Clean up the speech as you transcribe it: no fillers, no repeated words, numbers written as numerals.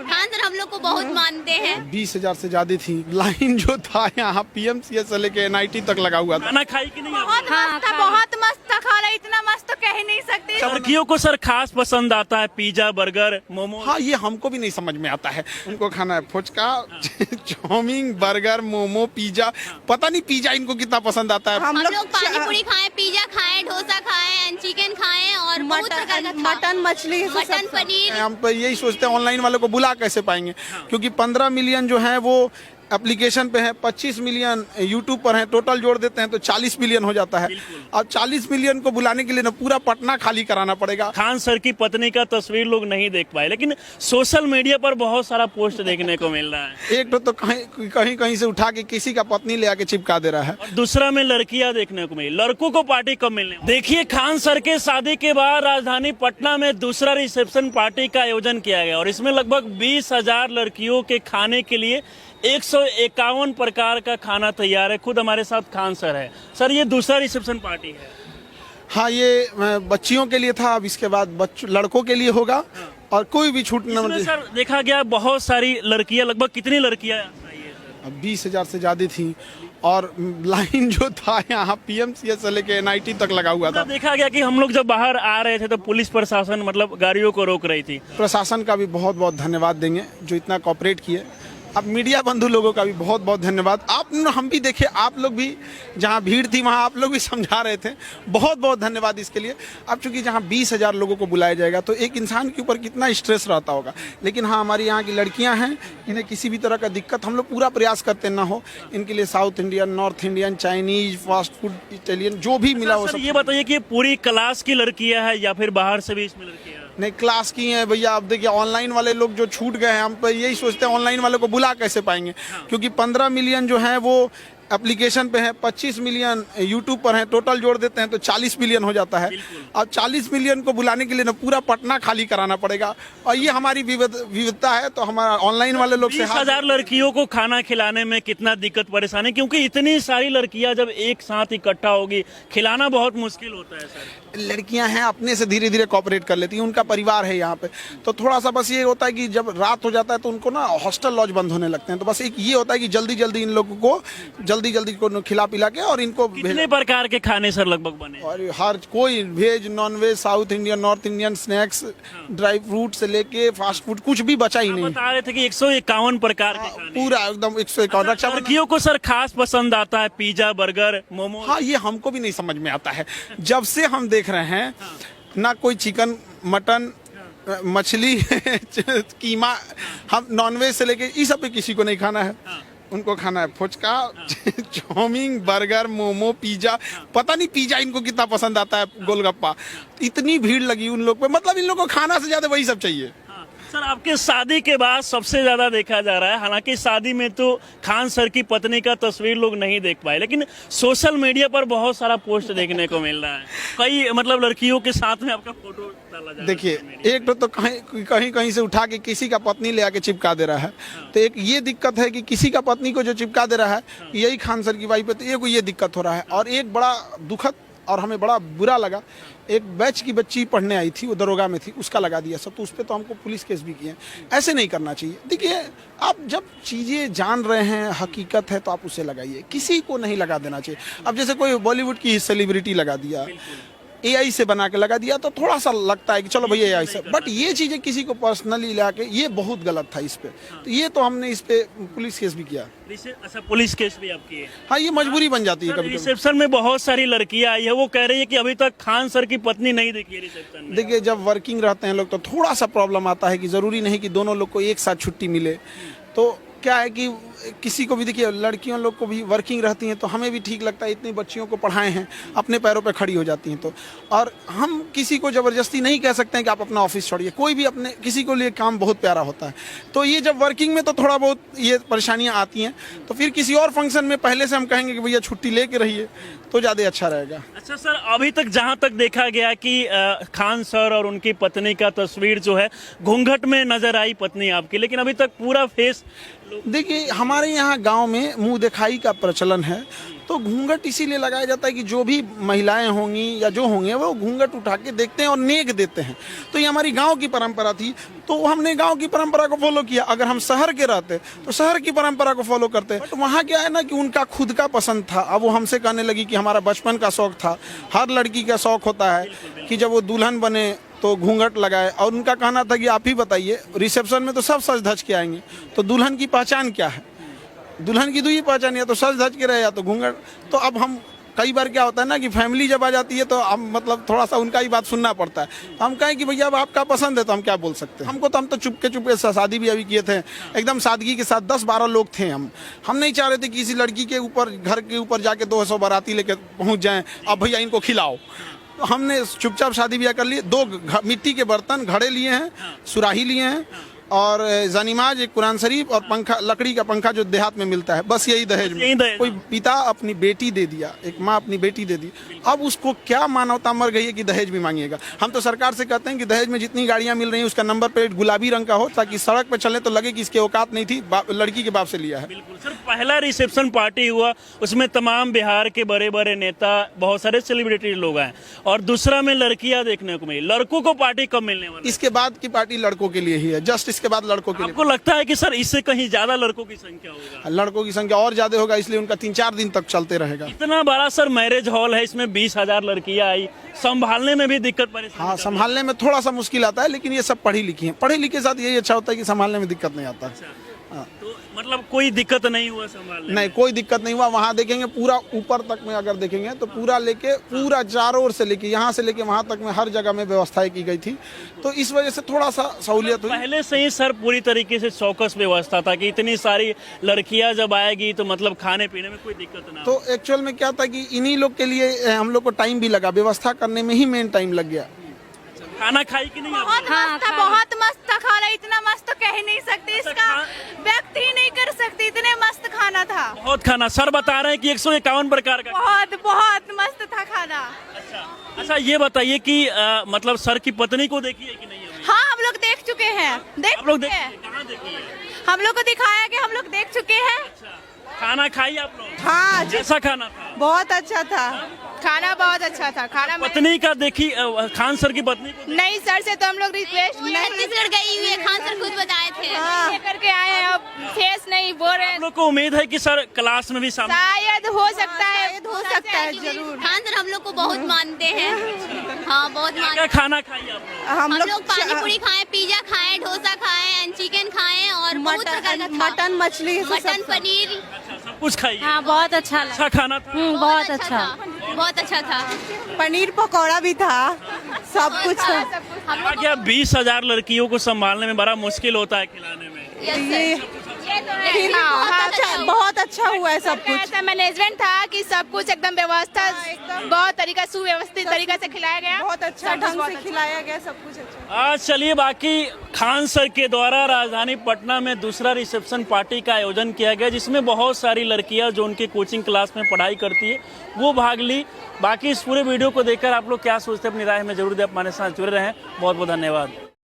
Khan sir हम लोग को बहुत मानते हैं। 20,000 से ज्यादा थी। लाइन जो था यहाँ PMCH से लेके NIT तक लगा हुआ था। खाना खाई कि नहीं? बहुत मस्त था, बहुत मस्त था खाना, इतना मस्त तो कह ही नहीं सकते। लड़कियों को सर खास पसंद आता है पिज्जा, बर्गर, मोमो। हाँ, ये हमको भी नहीं समझ में आता है। उनको खाना है phuchka, chowmein, burger, momo, pizza. पता नहीं पिज्जा इनको कितना पसंद आता है। हम लोग पानी पूरी खाएं, पिज्जा खाएं, डोसा खाएं, चिकन खाएं और मटन, मछली, मटन, पनीर। हम तो यही सोचते हैं ऑनलाइन वालों को बुला कैसे पाएंगे, क्योंकि 15 मिलियन जो है वो एप्लीकेशन पे है, 25 मिलियन यूट्यूब पर है। टोटल जोड़ देते हैं तो 40 मिलियन हो जाता है। अब 40 मिलियन को बुलाने के लिए ना पूरा पटना खाली कराना पड़ेगा। खान सर की पत्नी का तस्वीर लोग नहीं देख पाए, लेकिन सोशल मीडिया पर बहुत सारा पोस्ट देखने को मिल रहा है। एक तो कहीं से उठा के किसी का पत्नी ले आके चिपका दे रहा है। और दूसरा में लड़कियां देखने को मिली। लड़कों को पार्टी कब मिलने वाली? देखिए, खान सर के शादी के बाद राजधानी पटना में दूसरा रिसेप्शन पार्टी का आयोजन किया गया और इसमें लगभग 20,000 लड़कियों के खाने के लिए 151 प्रकार का खाना तैयार है। खुद हमारे साथ खान सर है। सर, ये दूसरा रिसेप्शन पार्टी है। हाँ, ये बच्चियों के लिए था, अब इसके बाद लड़कों के लिए होगा। और कोई भी छूट न मिले। सर, देखा गया बहुत सारी लड़कियां, लगभग कितनी लड़कियां? 20,000 से ज्यादा थी। और लाइन जो था यहाँ PMCH से लेके NIT तक लगा हुआ था। देखा गया कि हम लोग जब बाहर आ रहे थे तो पुलिस प्रशासन मतलब गाड़ियों को रोक रही थी। प्रशासन का भी बहुत बहुत धन्यवाद देंगे जो इतना कॉपरेट किए। अब मीडिया बंधु लोगों का भी बहुत बहुत धन्यवाद। हम भी देखे, आप लोग भी जहाँ भीड़ थी वहाँ आप लोग भी समझा रहे थे। बहुत बहुत धन्यवाद इसके लिए। अब चूंकि जहाँ 20,000 लोगों को बुलाया जाएगा तो एक इंसान के ऊपर कितना स्ट्रेस रहता होगा। लेकिन हाँ, हमारी यहाँ की लड़कियाँ हैं, इन्हें किसी भी तरह का दिक्कत हम लोग पूरा प्रयास करते ना हो। इनके लिए south Indian, north Indian, Chinese, fast food, Italian जो भी मिला वो सब। ये बताइए कि पूरी क्लास की लड़कियाँ हैं या फिर बाहर से भी इसमें लड़कियाँ? नहीं, क्लास की हैं भैया। अब देखिए, ऑनलाइन वाले लोग जो छूट गए हैं, हम तो यही सोचते हैं ऑनलाइन वालों को बुला कैसे पाएंगे, क्योंकि 15 मिलियन जो है वो एप्लीकेशन पे है, 25 मिलियन यूट्यूब पर है। टोटल जोड़ देते हैं तो 40 मिलियन हो जाता है। अब 40 मिलियन को बुलाने के लिए ना पूरा पटना खाली कराना पड़ेगा। और ये हमारी विविधता है। तो हमारा ऑनलाइन वाले लोग से 20,000 लड़कियों को खाना खिलाने में कितना दिक्कत परेशानी, क्योंकि इतनी सारी लड़कियां जब एक साथ इकट्ठा होगी, खिलाना बहुत मुश्किल होता है। सर, लड़कियां हैं, अपने से धीरे धीरे कॉपरेट कर लेती हैं, उनका परिवार है यहाँ पे। तो थोड़ा सा बस ये होता है कि जब रात हो जाता है तो उनको ना हॉस्टल लॉज बंद होने लगते हैं। तो बस एक ये होता है कि जल्दी जल्दी इन लोगों को जल्दी को खिला पिला के और इनको कितने प्रकार के खाने सर लगभग बने? और हर कोई veg, non veg, south Indian, north Indian, snacks, dry fruit से लेके फास्ट फूड, कुछ भी बचा ही नहीं। बता रहे थे कि 151 प्रकार के खाने। पूरा एकदम 151। लड़कियों को सर खास पसंद आता है पिज्जा, बर्गर, मोमो। हाँ, ये हमको भी नहीं समझ में आता है। जब से हम देख रहे हैं ना कोई चिकन, मटन, मछली, कीमा, हम नॉनवेज से लेके इस सब पे किसी को नहीं खाना है। उनको खाना है phuchka, chowmein, burger, momo, pizza. पता नहीं पिज्जा इनको कितना पसंद आता है, गोलगप्पा। इतनी भीड़ लगी उन लोग पे, मतलब इन लोगों को खाना से ज्यादा वही सब चाहिए। सर, आपके शादी के बाद सबसे ज्यादा देखा जा रहा है, हालांकि शादी में तो खान सर की पत्नी का तस्वीर लोग नहीं देख पाए, लेकिन सोशल मीडिया पर बहुत सारा पोस्ट देखने को मिल रहा है। कई मतलब लड़कियों के साथ में आपका फोटो डाला जा रहा है। देखिए, एक तो कहीं से उठा के किसी का पत्नी ले आके चिपका दे रहा है। तो एक ये दिक्कत है कि किसी का पत्नी को जो चिपका दे रहा है यही खान सर की वाइफ है। तो ये दिक्कत हो रहा है। और एक बड़ा दुखद और हमें बड़ा बुरा लगा, एक बैच की बच्ची पढ़ने आई थी, वो दरोगा में थी, उसका लगा दिया सब। तो उस पर तो हमको पुलिस केस भी किए। ऐसे नहीं करना चाहिए। देखिए, आप जब चीज़ें जान रहे हैं, हकीकत है, तो आप उसे लगाइए, किसी को नहीं लगा देना चाहिए। अब जैसे कोई बॉलीवुड की सेलिब्रिटी लगा दिया, AI से बना के लगा दिया, तो थोड़ा सा लगता है कि चलो भैया AI से। बट ये चीज़ें किसी को पर्सनली ला के, ये बहुत गलत था इस पे। तो ये तो हमने इस पे पुलिस केस भी किया। अच्छा, पुलिस केस भी आप किए? हाँ, ये मजबूरी बन जाती है कभी कभी। रिसेप्शन में बहुत सारी लड़कियां आई है, वो कह रही है कि अभी तक खान सर की पत्नी नहीं दिखी है रिसेप्शन में। देखिए, जब वर्किंग रहते हैं लोग तो थोड़ा सा प्रॉब्लम आता है कि जरूरी नहीं कि दोनों लोग को एक साथ छुट्टी मिले। तो क्या है कि किसी को भी, देखिए, लड़कियों लोग को भी वर्किंग रहती हैं तो हमें भी ठीक लगता है, इतनी बच्चियों को पढ़ाए हैं, अपने पैरों पे खड़ी हो जाती हैं। तो और हम किसी को ज़बरदस्ती नहीं कह सकते हैं कि आप अपना ऑफिस छोड़िए। कोई भी अपने किसी को लिए काम बहुत प्यारा होता है। तो ये जब वर्किंग में तो थोड़ा बहुत ये परेशानियाँ आती हैं। तो फिर किसी और फंक्शन में पहले से हम कहेंगे कि भैया छुट्टी लेके रहिए, तो ज़्यादा अच्छा रहेगा। अच्छा सर, अभी तक जहाँ तक देखा गया कि खान सर और उनकी पत्नी का तस्वीर जो है घूंघट में नजर आई पत्नी आपकी, लेकिन अभी तक पूरा फेस। देखिए, हमारे यहाँ गांव में मुंह दिखाई का प्रचलन है। तो घूंघट इसीलिए लगाया जाता है कि जो भी महिलाएं होंगी या जो होंगे वो घूंघट उठा के देखते हैं और नेक देते हैं। तो ये हमारी गांव की परंपरा थी, तो हमने गांव की परंपरा को फॉलो किया। अगर हम शहर के रहते तो शहर की परंपरा को फॉलो करते। बट वहाँ क्या है ना कि उनका खुद का पसंद था। अब वो हमसे कहने लगी कि हमारा बचपन का शौक था। हर लड़की का शौक होता है कि जब वो दुल्हन बने तो घूंघट लगाए, और उनका कहना था कि आप ही बताइए, रिसेप्शन में तो सब सज धज के आएंगे, तो दुल्हन की पहचान क्या है? दुल्हन की दो ही पहचान, या तो सज धज के रहे या तो घूंघट। तो अब हम कई बार क्या होता है ना कि फैमिली जब आ जाती है तो हम मतलब थोड़ा सा उनका ही बात सुनना पड़ता है। तो हम कहें कि भैया अब आपका पसंद है तो हम क्या बोल सकते हैं। हमको तो हम तो चुपके शादी भी अभी किए थे, एकदम सादगी के साथ 10-12 लोग थे। हम नहीं चाह रहे थे कि किसी लड़की के ऊपर, घर के ऊपर जाके 200 बाराती लेके पहुंच जाएं, अब भैया इनको खिलाओ। तो हमने चुपचाप शादी ब्याह कर लिए। 2 मिट्टी के बर्तन, घड़े लिए हैं, सुराही लिए हैं, और जानिमाज, एक कुरान शरीफ, और पंखा, लकड़ी का पंखा जो देहात में मिलता है, बस यही दहेज में। कोई पिता अपनी बेटी दे दिया, एक माँ अपनी बेटी दे दी, अब उसको क्या मानवता मर गई है कि दहेज भी मांगिएगा। हम तो सरकार से कहते हैं कि दहेज में जितनी गाड़ियां मिल रही हैं उसका नंबर प्लेट गुलाबी रंग का हो, ताकि सड़क पर चले तो लगे कि इसके औकात नहीं थी, लड़की के बाप से लिया है। बिल्कुल सर, पहला रिसेप्शन पार्टी हुआ, उसमें तमाम बिहार के बड़े बड़े नेता, बहुत सारे सेलिब्रिटी लोग आए, और दूसरा में लड़कियां देखने को मिली। लड़कों को पार्टी कब मिलने वाली? इसके बाद की पार्टी लड़कों के लिए ही है, जस्ट इसके बाद लड़कों के लिए। आपको लगता है कि सर इससे कहीं ज्यादा लड़कों की संख्या होगा? लड़कों की संख्या और ज्यादा होगा, इसलिए उनका 3-4 दिन तक चलते रहेगा। इतना बड़ा सर मैरिज हॉल है, इसमें 20,000 लड़कियां आई, संभालने में भी दिक्कत परेशानी? हाँ, संभालने में थोड़ा सा मुश्किल आता है, लेकिन ये सब पढ़ी लिखी हैं। पढ़े लिखे के साथ यही अच्छा होता है कि संभालने में दिक्कत नहीं आता। तो मतलब कोई दिक्कत नहीं हुआ संभालने? नहीं, कोई दिक्कत नहीं हुआ। वहाँ देखेंगे पूरा ऊपर तक में अगर देखेंगे तो पूरा लेके, पूरा चारों ओर से लेके, यहाँ से लेके वहाँ तक में हर जगह में व्यवस्थाएं की गई थी, तो इस वजह से थोड़ा सा सहूलियत हुई। पहले से ही सर पूरी तरीके से चौकस व्यवस्था था कि इतनी सारी लड़कियां जब आएगी तो मतलब खाने पीने में कोई दिक्कत ना हो। तो एक्चुअल में क्या था कि इन्हीं लोग के लिए हम लोग को टाइम भी लगा, व्यवस्था करने में ही मेन टाइम लग गया। खाना खाई कि नहीं? बहुत मस्त था, बहुत मस्त था खाना, इतना मस्त तो कह ही नहीं सकते, इसका व्यक्त ही नहीं कर सकते, इतने मस्त खाना था। बहुत खाना, सर बता रहे हैं कि 151 प्रकार का। बहुत मस्त था खाना। अच्छा, ये बताइए कि मतलब सर की पत्नी को देखी है कि नहीं अभी? हाँ, हम लोग देख चुके हैं। आप लोग देखिए, कहाँ देखी है? हम लोग को दिखाया कि हम लोग देख चुके हैं। खाना खाई आप लोग? हाँ, जैसा खाना था? बहुत अच्छा था, खाना बहुत अच्छा था। खाना पत्नी का देखी, खान सर की पत्नी को? नहीं, सर से तो हम लोग रिक्वेस्ट छत्तीसगढ़ गई हुई है, खान सर खुद बताए थे। हाँ। करके आए हैं, अब फेस नहीं बोल रहे हैं। आप लोग को उम्मीद है कि सर क्लास में भी शामिल? शायद हो सकता है, हो सकता है, जरूर। खान सर हम लोग को बहुत मानते हैं। हाँ, बहुत क्या मानते हैं। खाना खाई आप लोग? हम हम लोग पानी पूरी खाए, पिज्जा खाए, डोसा खाए, चिकन खाए, और बहुत प्रकार का था। मटन, मछली, मटन, पनीर, सब कुछ खाई? हाँ, बहुत अच्छा लगा। अच्छा खाना था? बहुत अच्छा, बहुत अच्छा था। पनीर पकौड़ा भी था, सब कुछ था। हम लोग क्या 20,000 लड़कियों को संभालने में बड़ा मुश्किल होता है खिलाने में? बहुत अच्छा हुआ है सब कुछ। ऐसा मैनेजमेंट था कि सब कुछ एकदम व्यवस्था, बहुत तरीका सुव्यवस्थित तरीका से खिलाया गया। बहुत अच्छा ढंग से खिलाया गया, सब कुछ अच्छा। आज चलिए, बाकी खान सर के द्वारा राजधानी पटना में दूसरा रिसेप्शन पार्टी का आयोजन किया गया, जिसमें बहुत सारी लड़कियां जो उनके कोचिंग क्लास में पढ़ाई करती है वो भाग ली। बाकी इस पूरे वीडियो को देखकर आप लोग क्या सोचते हैं, अपनी राय में जरूर दें। हमारे साथ जुड़े रहें, बहुत बहुत धन्यवाद।